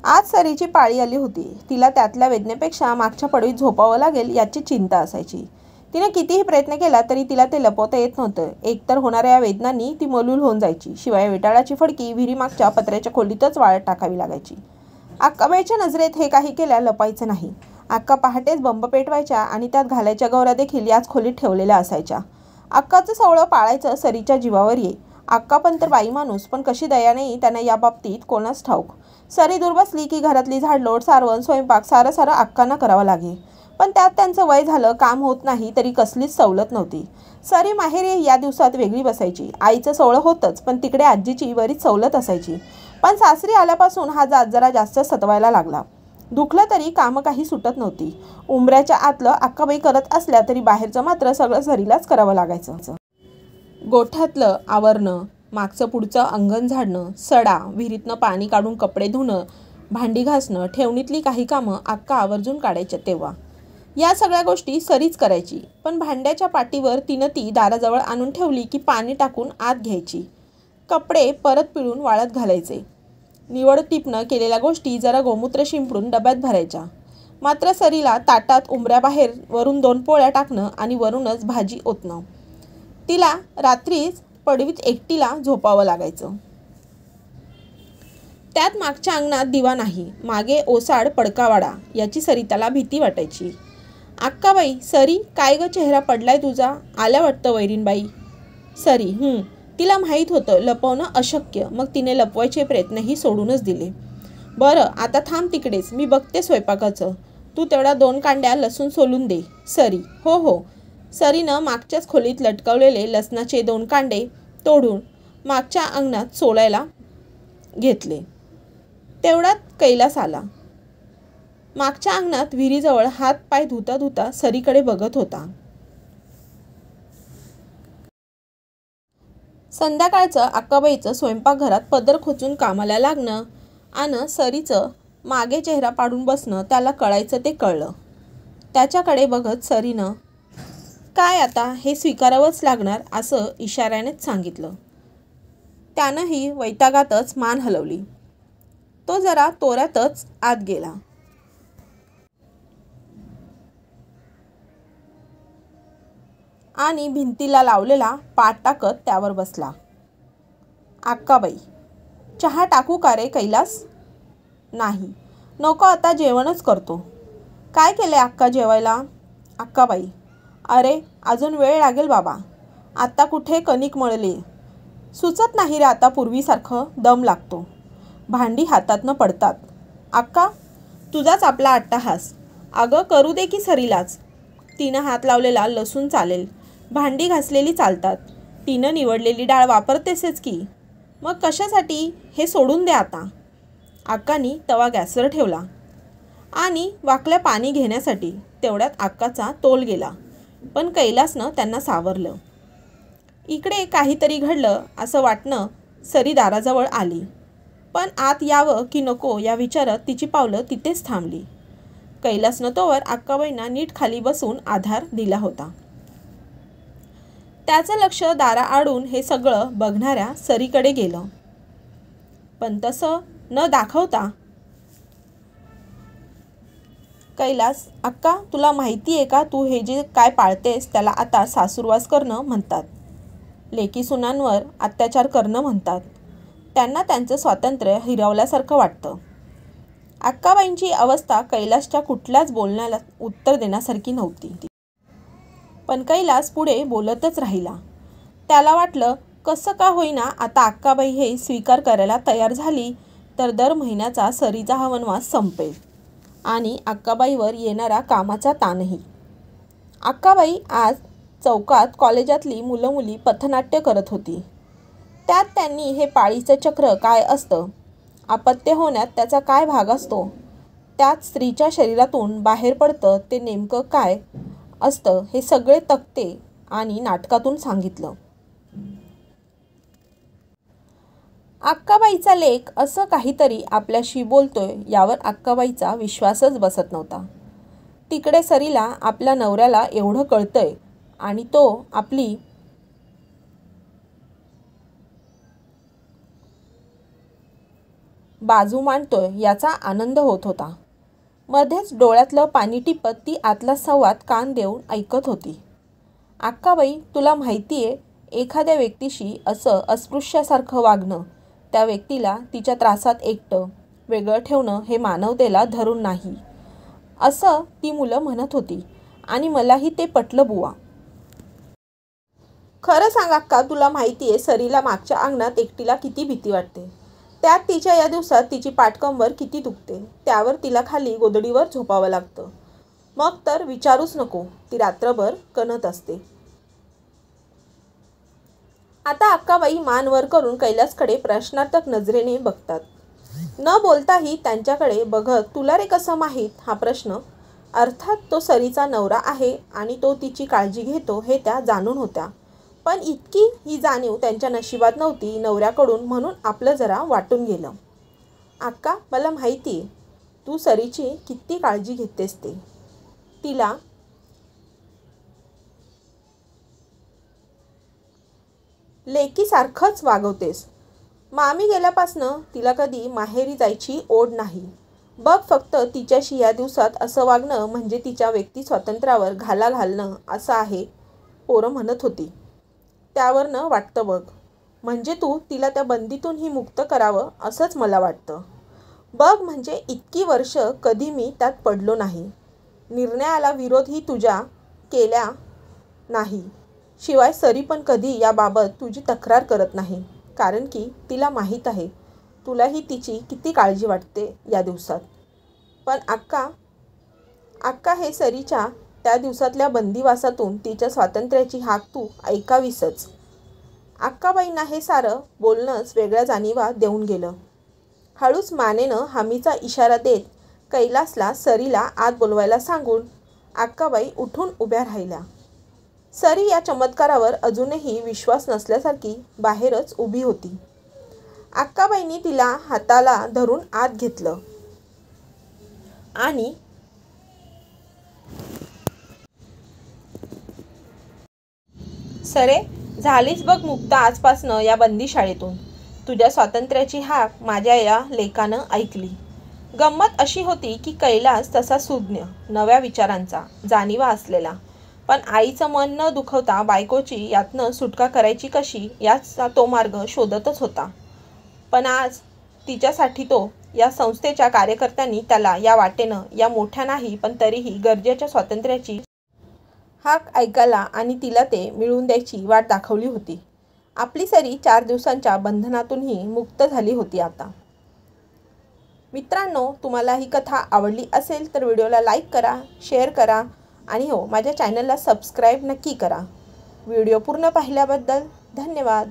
आज सरीची पाळी आली होती। तिला त्यातल्या वेदनेपेक्षा मागच्या पडवीत झोपावं लागेल याची चिंता असायची। तिने कितीही प्रयत्न केला तरी तिला ते लपवता येत नव्हतं। एकतर होणाऱ्या वेदनांनी ती मलूल होऊन जायची, शिवाय विटाळाची फडकी विहिरीमागच्या पत्र्याच्या खोलीतच वाळत टाकावी लागायची। अक्काबाईच्या नजरेत हे काही केल्या लपायचं नाही। अक्का पहाटेच बंब पेटवायच्या आणि त्यात घालायच्या गौऱ्या देखील याच खोलीत ठेवलेल्या असायच्या। अक्काचं सवळं पाळायचं सरीच्या जीवावर ये। अक्का पण तर बाई माणूस, पण कशी दया नाही त्यांना या बाबतीत कोणास ठाऊक। सरी दूर बसली की घरातली झाडलोट, सारवण, स्वयंपाक सारं अक्कांना करावं लागे। पण त्यात त्यांचं वय झालं, काम होत नाही तरी कसलीच सवलत नव्हती। सरी माहेरी या दिवसात वेगळी बसायची। आईचं सोहळं होतंच, पण तिकडे आजीची बरीच सवलत असायची। पण सासरी आल्यापासून हा जात जरा जास्त सतवायला लागला। दुखलं तरी कामं काही सुटत नव्हती। उंबऱ्याच्या आतलं अक्काबाई करत असल्या तरी बाहेरचं मात्र सगळं सरीलाच करावं लागायचं। गोठ्यातलं आवरणं, मागचं पुढचं अंगण झाडणं, सडा, विहिरीतनं पाणी काढून कपडे धुणं, भांडी घासणं, ठेवणीतली काही कामं अक्का आवर्जून काढायच्या तेव्हा। या सगळ्या गोष्टी सरीच करायची। पण भांड्याच्या पाटीवर तिनं ती दाराजवळ आणून ठेवली की पाणी टाकून आत घ्यायची। कपडे परत पिळून वाळत घालायचे। निवड टिपणं केलेल्या गोष्टी जरा गोमूत्र शिंपडून डब्यात भरायच्या। मात्र सरीला ताटात उंबऱ्याबाहेर वरून 2 पोळ्या टाकणं आणि वरूनच भाजी ओतणं। तिला रात्रीच पडवीत एकटीला झोपावं लागायचं। त्यात मागच्या अंगणात दिवा नाही, मागे ओसाड पडकावाडा याची सरिताला भीती वाटायची। अक्काबाई, सरी, काय ग चेहरा पडलाय तुझा? आल्या वाटतं वैरीणबाई। सरी तिला माहीत होतं लपवणं अशक्य, मग तिने लपवायचे प्रयत्नही सोडूनच दिले। बरं, आता थांब तिकडेच, मी बघते स्वयंपाकाचं। तू तेवढ्या 2 कांड्या लसूण सोलून दे। सरी, हो हो। सरीनं मागच्याच खोलीत लटकवलेले लसणाचे 2 कांडे तोडून मागच्या अंगणात सोलायला घेतले। तेवढ्यात कैलास आला। मागच्या अंगणात विहिरीजवळ हात पाय धुता धुता सरीकडे बघत होता। संध्याकाळचं अक्काबाईचं स्वयंपाकघरात पदर खोचून कामाला लागणं आणि सरीचं मागे चेहरा पाडून बसणं त्याला कळायचं ते कळलं। त्याच्याकडे बघत सरीनं काय आता हे स्वीकारावंच लागणार असं इशाऱ्यानेच सांगितलं। त्यानंही वैतागातच मान हलवली। तो जरा तोऱ्यातच आत गेला आणि भिंतीला लावलेला पाट टाकत त्यावर बसला। अक्काबाई, चहा टाकू का रे कैलास? नाही, नको, आता जेवणच करतो। काय केलंय अक्का जेवायला? अक्काबाई, अरे अजून वेळ लागेल बाबा, आता कुठे कणिक मळली, सुचत नाही रे आता पूर्वीसारखं, दम लागतो, भांडी हातातनं पडतात। अक्का, तुझाच आपला अट्टाहास, अगं करू दे की सरीलाच, तिनं हात लावलेला लसूण चालेल, भांडी घासलेली चालतात, तिनं निवडलेली डाळ वापरतेसच की, मग कशासाठी? हे सोडून दे आता। अक्कानी तवा गॅसवर ठेवला आणि वाकल्या पाणी घेण्यासाठी। तेवढ्यात अक्काचा तोल गेला, पण कैलासनं त्यांना सावरलं। इकडे काहीतरी घडलं असं वाटणं सरी दाराजवळ आली, पण आत यावं की नको या विचारात तिची पावलं तिथेच थांबली। कैलासनं तोवर अक्काबाईंना नीट खाली बसून आधार दिला होता। त्याचं लक्ष दाराआडून हे सगळं बघणाऱ्या सरीकडे गेलं, पण तसं न दाखवता कैलास, अक्का, तुला माहिती आहे का, तू हे जे काय पाळतेस त्याला आता सासूरवास करणं म्हणतात, लेकी सुनांवर अत्याचार करणं म्हणतात। त्यांना त्यांचं स्वातंत्र्य हिरावल्यासारखं वाटतं। अक्काबाईंची अवस्था कैलासच्या कुठल्याच बोलण्याला उत्तर देण्यासारखी नव्हती। पण कैलास पुढे बोलतच राहिला। त्याला वाटलं कसं का होईना आता अक्काबाई हे स्वीकार करायला तयार झाली तर दर महिन्याचा सरीचा हा वनवास संपेल आणि अक्काबाईवर येणारा कामाचा ताणही। अक्काबाई आज चौकात कॉलेजातली मुलं मुली पथनाट्य करत होती। त्यात त्यांनी हे पाळीचं चक्र काय असतं, अपत्य होण्यात त्याचा काय भाग असतो, त्यात स्त्रीच्या शरीरातून बाहेर पडतं ते नेमकं काय असतं हे सगळे तक्ते आणि नाटकातून सांगितलं। अक्काबाईचा लेक असं काहीतरी आपल्याशी बोलतोय यावर अक्काबाईचा विश्वासच बसत नव्हता। तिकडे सरीला आपल्या नवऱ्याला एवढं कळतंय आणि तो आपली बाजू मांडतोय याचा आनंद होत होता. मध्येच डोळ्यातलं पाणी टिपत ती आतला संवाद कान देऊन ऐकत होती. अक्काबाई, तुला माहिती आहे, एखाद्या व्यक्तीशी असं अस्पृश्यासारखं वागणं, त्या व्यक्तीला तिच्या त्रासात एकटं वेगळं ठेवणं हे मानवतेला धरून नाही, असं ती मुलं म्हणत होती. आणि मलाही ते पटलं बुवा. खरं सांग अक्का, तुला माहिती आहे सरीला मागच्या अंगणात एकटीला किती भीती वाटते. त्यात तिच्या या दिवसात तिची पाठकंबर किती दुखते. त्यावर तिला खाली गोधडीवर झोपावं लागतं. मग तर विचारूच नको, ती रात्रभर कणत असते. आता अक्काबाई मान वर करून कैलासकडे प्रश्नार्थक नजरेने बघतात. न बोलताही त्यांच्याकडे बघत, तुला रे कसं माहीत हा प्रश्न. अर्थात तो सरीचा नवरा आहे आणि तो तिची काळजी घेतो हे त्या जाणून होत्या. पण इतकी ही जाणीव त्यांच्या नशिबात नव्हती नवऱ्याकडून, म्हणून आपलं जरा वाटून गेलं. अक्का, मला माहिती आहे तू सरीची किती काळजी घेतेस ते. तिला लेकीसारखंच वागवतेस. मामी गेल्यापासनं तिला कधी माहेरी जायची ओढ नाही. बघ फक्त तिच्याशी या दिवसात असं वागणं म्हणजे तिच्या व्यक्ती स्वातंत्र्यावर घाला घालणं असं आहे, पोरं म्हणत होती. त्यावरनं वाटतं बघ. म्हणजे तू तिला त्या बंदीतूनही मुक्त करावं असंच मला वाटतं. बघ म्हणजे इतकी वर्ष कधी मी त्यात पडलो नाही. निर्णयाला विरोधही तुझ्या केल्या नाही. शिवाय सरी पण कधी याबाबत तुझी तक्रार करत नाही. कारण की तिला माहीत आहे तुलाही तिची किती काळजी वाटते या दिवसात. पण अक्का हे सरीच्या त्या दिवसातल्या बंदिवासातून तिच्या स्वातंत्र्याची हाक तू ऐकावीसच. अक्काबाईंना हे सारं बोलणंच वेगळ्या जाणीवा देऊन गेलं. हळूच मानेनं हामीचा इशारा देत कैलासला सरीला आत बोलवायला सांगून अक्काबाई उठून उभ्या राहिल्या. सरी या चमत्कारावर अजूनही विश्वास नसल्यासारखी बाहेरच उभी होती. अक्काबाईंनी तिला हाताला धरून आत घेतलं आणि सरे, झालीच बघ मुक्त आजपासनं या बंदीशाळेतून. तुझ्या स्वातंत्र्याची हाक माझ्या या लेकानं ऐकली. गंमत अशी होती की कैलास तसा सुज्ञ, नव्या विचारांचा जाणीवा असलेला, पण आईचं मन न दुखवता बायकोची यातनं सुटका करायची कशी याचा तो मार्ग शोधतच होता. पण आज तिच्यासाठी तो या संस्थेच्या कार्यकर्त्यांनी त्याला या वाटेनं, या मोठ्या नाही पण तरीही गरजेच्या स्वातंत्र्याची हाक ऐकायला आणि तिला ते मिळवून द्यायची वाट दाखवली होती. आपली सरी 4 दिवसांच्या बंधनातूनही मुक्त झाली होती आता. मित्रांनो, तुम्हाला ही कथा आवडली असेल तर व्हिडिओला लाईक करा, शेअर करा आणि हो, माझ्या चॅनलला सबस्क्राईब नक्की करा. व्हिडिओ पूर्ण पाहिल्याबद्दल धन्यवाद.